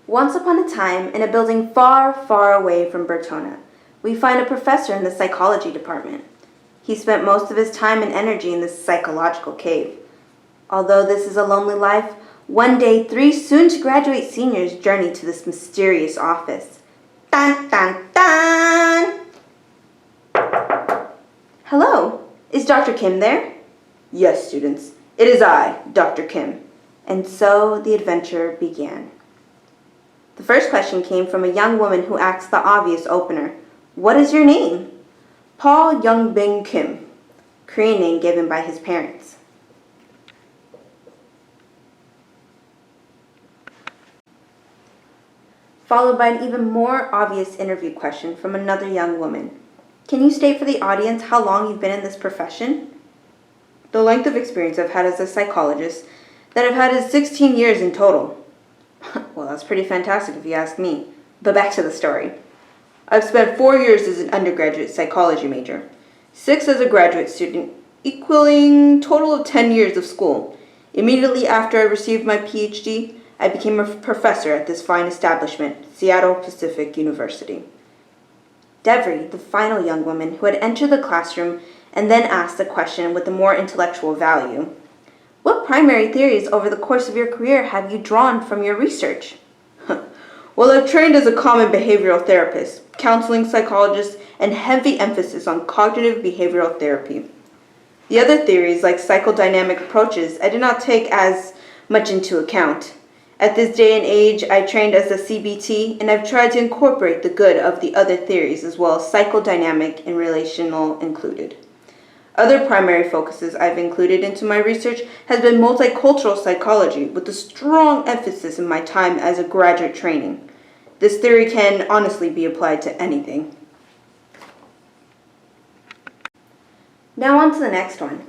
Once upon a time, in a building far, far away from Bertona, we find a professor in the psychology department. He spent most of his time and energy in this psychological cave. Although this is a lonely life, one day 3 soon-to-graduate seniors journey to this mysterious office. Dun, dun, dun! Hello, is Dr. Kim there? Yes, students, it is I, Dr. Kim. And so the adventure began. The first question came from a young woman who asked the obvious opener, "What is your name?" Paul Youngbin Kim, Korean name given by his parents. Followed by an even more obvious interview question from another young woman. Can you state for the audience how long you've been in this profession? The length of experience I've had as a psychologist that I've had is 16 years in total. Well, that's pretty fantastic if you ask me. But back to the story. I've spent 4 years as an undergraduate psychology major, 6 as a graduate student, equaling a total of 10 years of school. Immediately after I received my PhD, I became a professor at this fine establishment, Seattle Pacific University. Devery, the final young woman who had entered the classroom and then asked a question with a more intellectual value. What primary theories over the course of your career have you drawn from your research? Well, I've trained as a common behavioral therapist, counseling psychologist, and heavy emphasis on cognitive behavioral therapy. The other theories, like psychodynamic approaches, I did not take as much into account. At this day and age, I trained as a CBT, and I've tried to incorporate the good of the other theories as well as psychodynamic and relational included. Other primary focuses I've included into my research has been multicultural psychology with a strong emphasis in my time as a graduate training. This theory can honestly be applied to anything. Now on to the next one.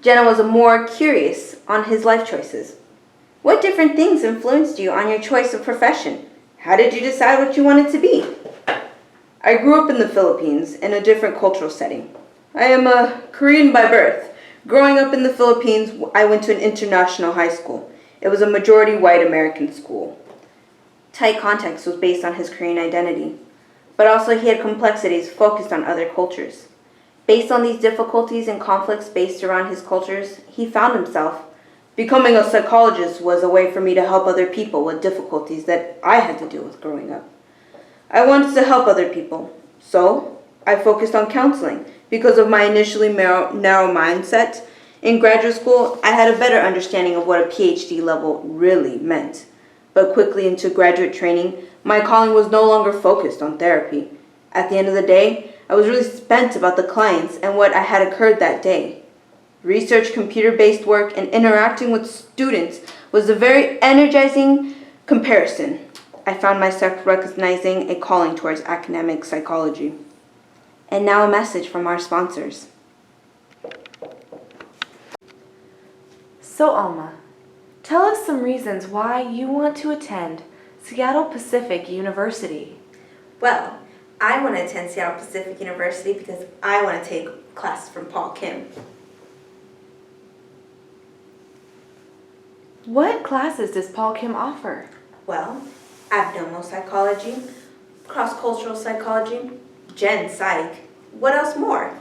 Jenna was more curious on his life choices. What different things influenced you on your choice of profession? How did you decide what you wanted to be? I grew up in the Philippines in a different cultural setting. I am a Korean by birth. Growing up in the Philippines, I went to an international high school. It was a majority white American school. Tight context was based on his Korean identity, but also he had complexities focused on other cultures. Based on these difficulties and conflicts based around his cultures, he found himself. Becoming a psychologist was a way for me to help other people with difficulties that I had to deal with growing up. I wanted to help other people, so I focused on counseling. Because of my initially narrow mindset, in graduate school, I had a better understanding of what a PhD level really meant. But quickly into graduate training, my calling was no longer focused on therapy. At the end of the day, I was really spent about the clients and what had occurred that day. Research, computer-based work, and interacting with students was a very energizing comparison. I found myself recognizing a calling towards academic psychology. And now a message from our sponsors. So Alma, tell us some reasons why you want to attend Seattle Pacific University. Well, I want to attend Seattle Pacific University because I want to take classes from Paul Kim. What classes does Paul Kim offer? Well, abdominal psychology, cross-cultural psychology, Gen Psych. What else more?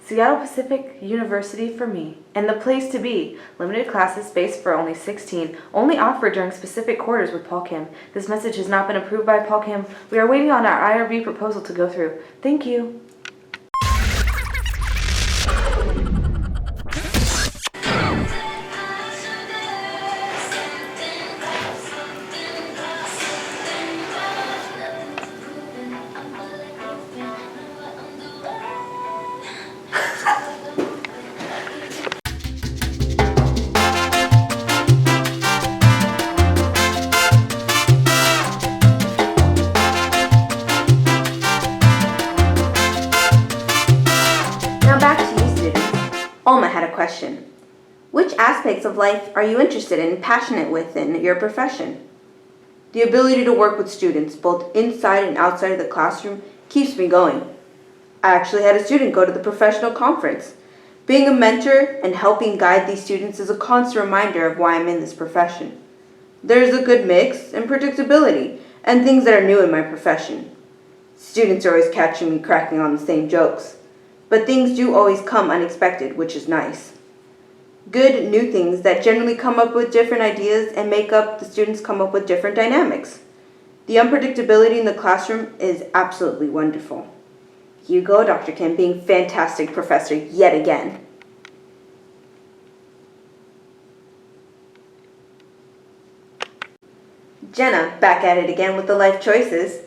Seattle Pacific University for me, and the place to be. Limited classes spaced for only 16, only offered during specific quarters with Paul Kim. This message has not been approved by Paul Kim. We are waiting on our IRB proposal to go through. Thank you. Alma had a question. Which aspects of life are you interested in and passionate with in your profession? The ability to work with students, both inside and outside of the classroom, keeps me going. I actually had a student go to the professional conference. Being a mentor and helping guide these students is a constant reminder of why I'm in this profession. There is a good mix and predictability and things that are new in my profession. Students are always catching me cracking on the same jokes, but things do always come unexpected, which is nice. Good new things that generally come up with different ideas and make up the students come up with different dynamics. The unpredictability in the classroom is absolutely wonderful. You go, Dr. Kim, being fantastic professor yet again. Jenna, back at it again with the life choices.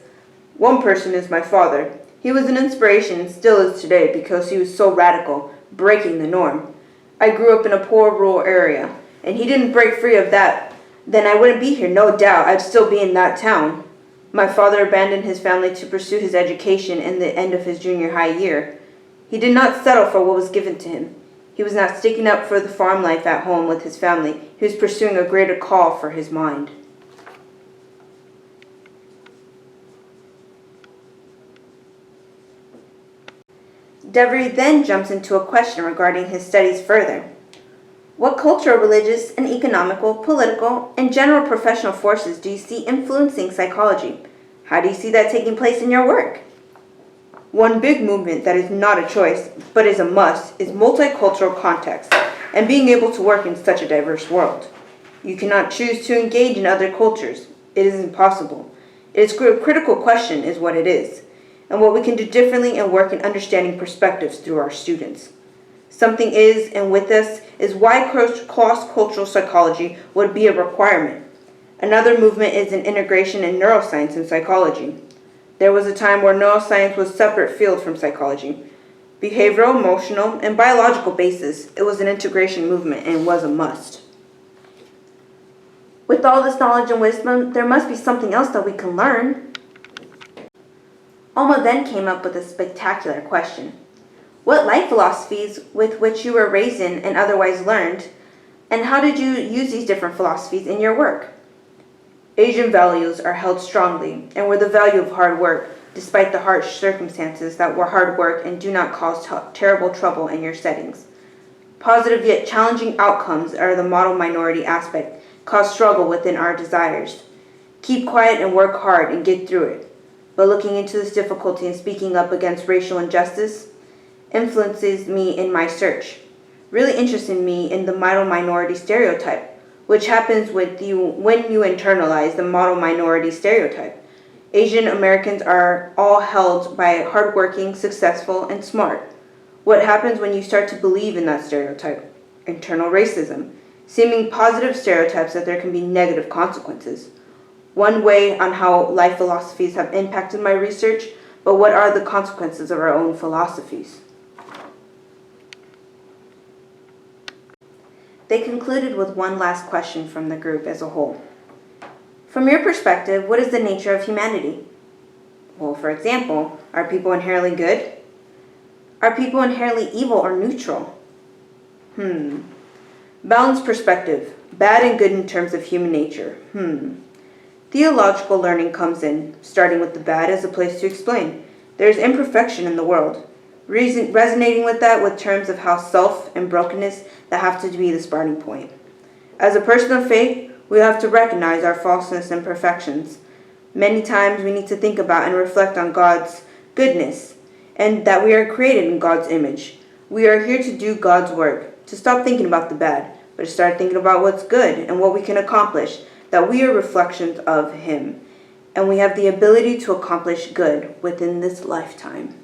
One person is my father. He was an inspiration and still is today because he was so radical, breaking the norm. I grew up in a poor rural area, and he didn't break free of that. Then I wouldn't be here, no doubt. I'd still be in that town. My father abandoned his family to pursue his education in the end of his junior high year. He did not settle for what was given to him. He was not sticking up for the farm life at home with his family. He was pursuing a greater call for his mind. Devery then jumps into a question regarding his studies further. What cultural, religious, and economical, political, and general professional forces do you see influencing psychology? How do you see that taking place in your work? One big movement that is not a choice, but is a must, is multicultural context, and being able to work in such a diverse world. You cannot choose to engage in other cultures. It is impossible. It is a critical question is what it is, and what we can do differently and work in understanding perspectives through our students. Something is, and with us, is why cross-cultural psychology would be a requirement. Another movement is an integration in neuroscience and psychology. There was a time where neuroscience was a separate field from psychology. Behavioral, emotional, and biological basis, it was an integration movement and was a must. With all this knowledge and wisdom, there must be something else that we can learn. Alma then came up with a spectacular question. What life philosophies with which you were raised in and otherwise learned, and how did you use these different philosophies in your work? Asian values are held strongly and were the value of hard work, despite the harsh circumstances that were hard work and do not cause terrible trouble in your settings. Positive yet challenging outcomes are the model minority aspect, cause struggle within our desires. Keep quiet and work hard and get through it. But looking into this difficulty and speaking up against racial injustice influences me in my search. Really interested me in the model minority stereotype, which happens with you when you internalize the model minority stereotype. Asian Americans are all held by hardworking, successful, and smart. What happens when you start to believe in that stereotype? Internal racism, seeming positive stereotypes that there can be negative consequences. One way on how life philosophies have impacted my research, but what are the consequences of our own philosophies? They concluded with one last question from the group as a whole. From your perspective, what is the nature of humanity? Well, for example, are people inherently good? Are people inherently evil or neutral? Balanced perspective, bad and good in terms of human nature. Theological learning comes in, starting with the bad as a place to explain. There is imperfection in the world. Resonating with that with terms of how self and brokenness that have to be the starting point. As a person of faith, we have to recognize our falseness and imperfections. Many times we need to think about and reflect on God's goodness and that we are created in God's image. We are here to do God's work, to stop thinking about the bad, but to start thinking about what's good and what we can accomplish, that we are reflections of Him, and we have the ability to accomplish good within this lifetime.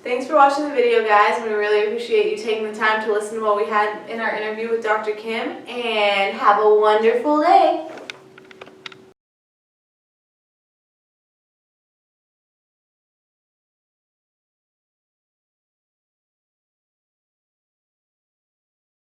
Thanks for watching the video, guys. We really appreciate you taking the time to listen to what we had in our interview with Dr. Kim, and have a wonderful day.